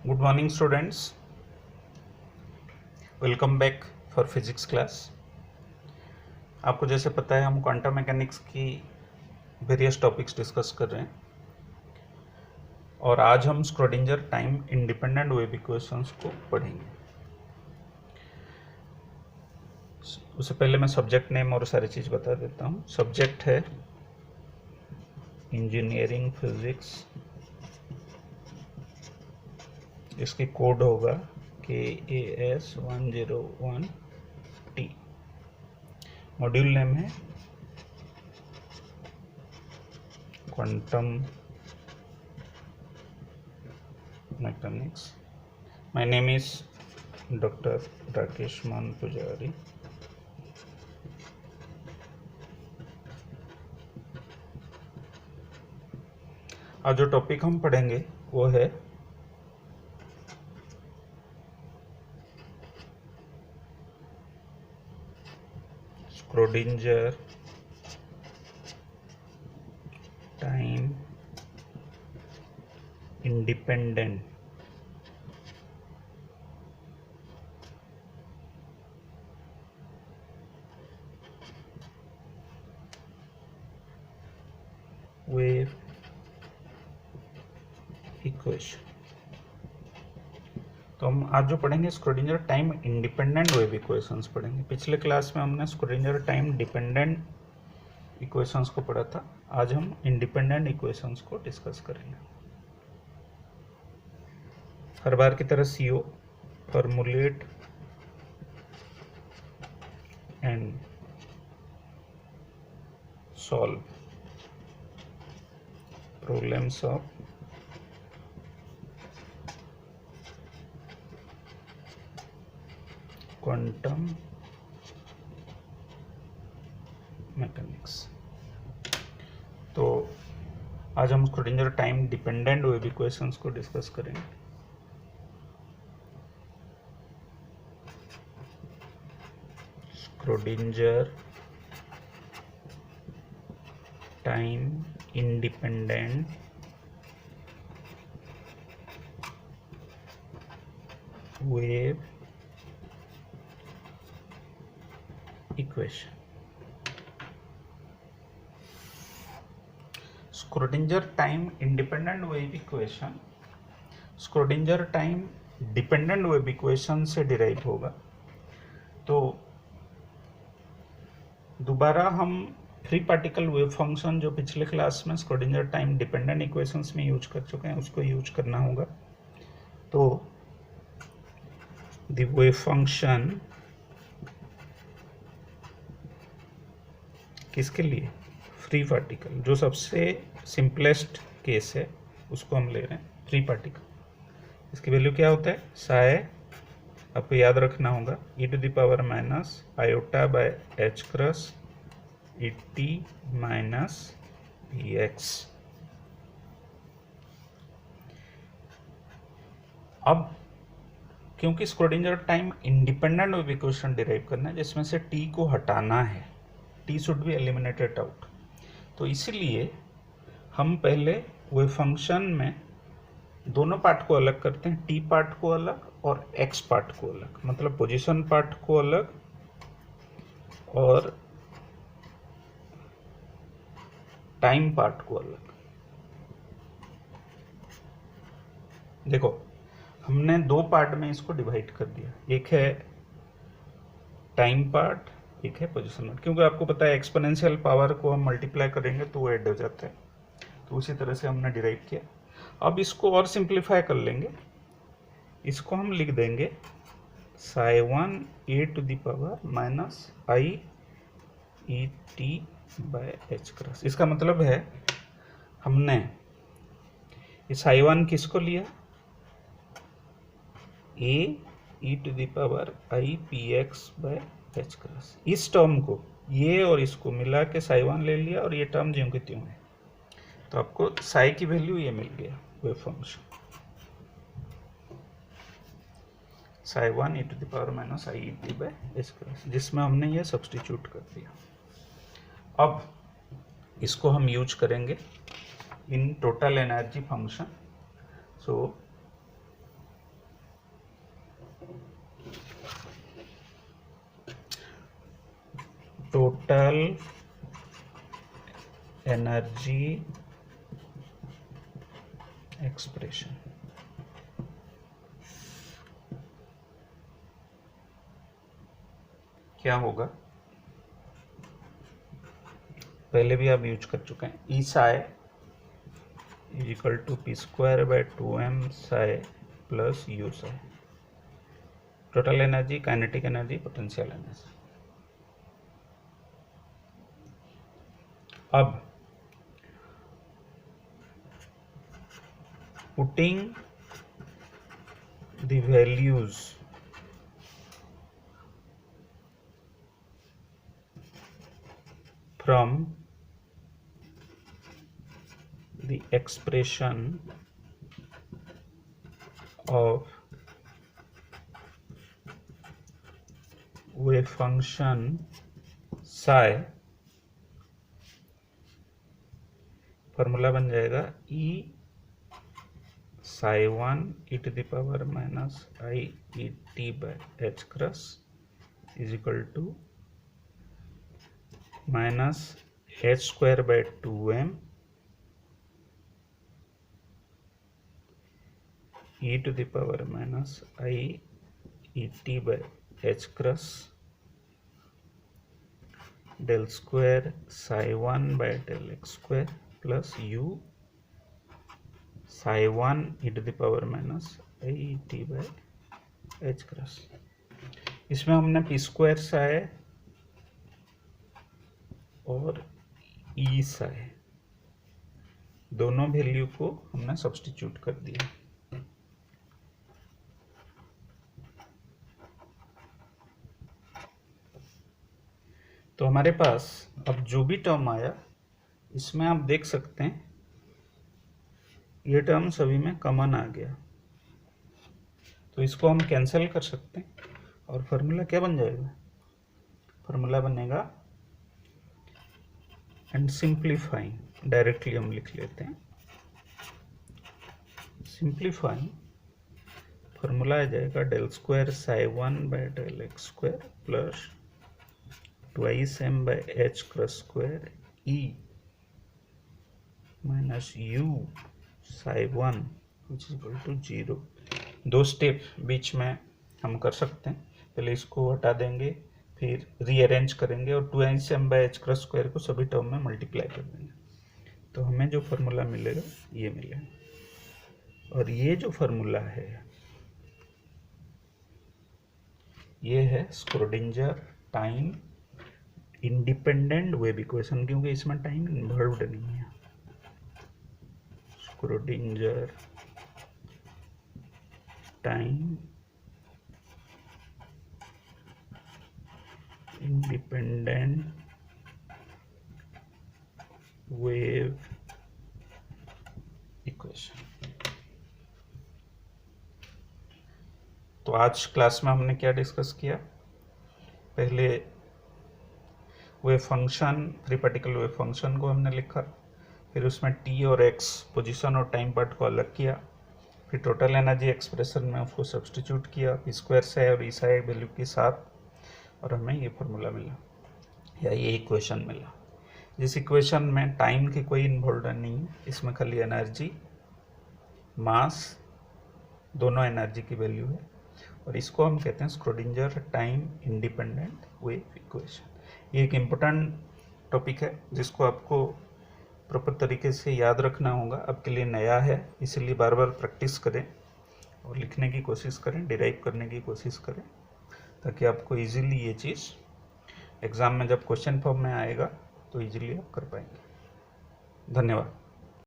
Good morning students, welcome back for physics class. आपको जैसे पता है हम क्वांटम मैकेनिक्स की वेरियस टॉपिक्स डिस्कस कर रहे हैं और आज हम Schrödinger time independent wave equations को पढ़ेंगे। उससे पहले मैं सब्जेक्ट नेम और सारी चीज़ बता देता हूँ। सब्जेक्ट है इंजीनियरिंग फिजिक्स, इसकी कोड होगा KAS101T। मॉड्यूल नेम है quantum mechanics. My name is doctor Rakesh मान पुजारी। आज जो टॉपिक हम पढ़ेंगे वो है Schrödinger time independent wave equation. तो हम आज जो पढ़ेंगे Schrödinger time independent wave equations पढ़ेंगे। पिछले क्लास में हमने स्क्रोडिंजर टाइम डिपेंडेंट इक्वेशंस को पढ़ा था। आज हम इंडिपेंडेंट इक्वेशंस को डिस्कस करेंगे। हर बार की तरह CO formulate and solve problems of quantum mechanics. तो आज हम Schrödinger time dependent wave equations को डिस्कस करेंगे। Schrödinger time independent wave equation. Schrödinger time independent wave equation Schrödinger time dependent wave equation से डिराइव होगा। तो दोबारा हम फ्री पार्टिकल वेव फंक्शन जो पिछले क्लास में स्क्रोडिंजर टाइम डिपेंडेंट इक्वेशंस में यूज कर चुके हैं उसको यूज करना होगा। तो द वेव फंक्शन किसके लिए? फ्री पार्टिकल, जो सबसे सिंपलेस्ट केस है उसको हम ले रहे हैं फ्री पार्टिकल। इसकी वैल्यू क्या होता है? साई, आपको याद रखना होगा, e⁻⁻ (iota/h cross et - px। अब क्योंकि Schrödinger time independent wave equation derive करना है जिसमें से t को हटाना है, t should be eliminated out, तो इसीलिए हम पहले वेव फंक्शन में दोनों पार्ट को अलग करते हैं, t पार्ट को अलग और x पार्ट को अलग, मतलब पोजीशन पार्ट को अलग और टाइम पार्ट को अलग। देखो, हमने दो पार्ट में इसको डिवाइड कर दिया, एक है टाइम पार्ट, एक है पोजीशन पार्ट। क्योंकि आपको पता है एक्सपोनेंशियल पावर को हम मल्टीप्लाई करेंगे तो वो ऐड हो जाता है, तो उसी तरह से हमने डिराइव किया। अब इसको और सिंप्लीफाई कर लेंगे, इसको हम लिख देंगे साई1 (e⁻⁻) क्रॉस। इसका मतलब है हमने इस साई1 किसको लिया? (a)e⁻⁻px/h cross. इस टर्म को, ये और इसको मिला के साई1 ले लिया और ये टर्म ज्यों की त्यों है, तो आपको साई की वैल्यू ये मिल गया वेव फंक्शन साई1 (e⁻⁻iet/h क्रॉस), जिसमें हमने ये सब्स्टिट्यूट कर दिया। अब इसको हम यूज करेंगे in total energy function. So total energy expression. क्या होगा, पहले भी आप यूज कर चुके हैं, E psi is equal to p square by 2m psi plus U psi. Total energy, kinetic energy, potential energy. अब putting the values from the expression of wave function psi, formula बन जाएगा e psi 1 e to the power minus I e t by h cross is equal to minus h square by 2m e to the power minus I e t by h cross del square psi 1 by del x square plus u psi 1 e to the power minus I e t by h cross। इसमें हमने p square psi और ई साई दोनों value को हमने substitute कर दिया। तो हमारे पास अब जो भी टर्म आया, इसमें आप देख सकते हैं ये टर्म सभी में कॉमन आ गया, तो इसको हम कैंसिल कर सकते हैं और फॉर्मूला क्या बन जाएगा, फॉर्मूला बनेगा, एंड सिंप्लीफाइंग डायरेक्टली हम लिख लेते हैं, सिंप्लीफाइंग फॉर्मूला आ जाएगा del square psi 1 by del X square plus twice M by H cross square E minus U psi 1 which is equal to 0। दो स्टेप बीच में हम कर सकते हैं, पहले इसको हटा देंगे, फिर रीअरेंज करेंगे और 2m bye H cross square को सभी टर्म में मल्टीप्लाई कर देंगे, तो हमें जो फॉर्मूला मिलेगा ये मिलेगा। और ये जो फॉर्मूला है ये है Schrödinger time independent wave equation, क्योंकि इसमें टाइम इन्वॉल्व्ड नहीं है। Schrödinger time independent wave equation. तो आज क्लास में हमने क्या डिस्कस किया, पहले wave function, free particle wave function को हमने लिखा, फिर उसमें टी और एक्स पोजीशन और टाइम पार्ट को अलग किया, फिर टोटल एनर्जी एक्सप्रेशन में उसको सब्स्टिट्यूट किया पी स्क्वायर से और ई साई वैल्यू के साथ, और हमें ये फॉर्मूला मिला या ये इक्वेशन मिला। जिस इक्वेशन में टाइम की कोई इन्वॉल्व नहीं है, इसमें खाली एनर्जी, मास, दोनों एनर्जी की वैल्यू है, और इसको हम कहते हैं Schrödinger time independent wave equation. ये एक इम्पोर्टेंट टॉपिक है जिसको आपको प्रॉपर तरीके से याद रखना होगा, आपके लिए नया है, इसीलिए बार बार प्रैक्टिस करें और लिखने की कोशिश करें, डिराइव करने की कोशिश करें, ताकि आपको इजीली ये चीज़ एग्ज़ाम में जब क्वेश्चन फॉर्म में आएगा तो इजीली आप कर पाएंगे। धन्यवाद।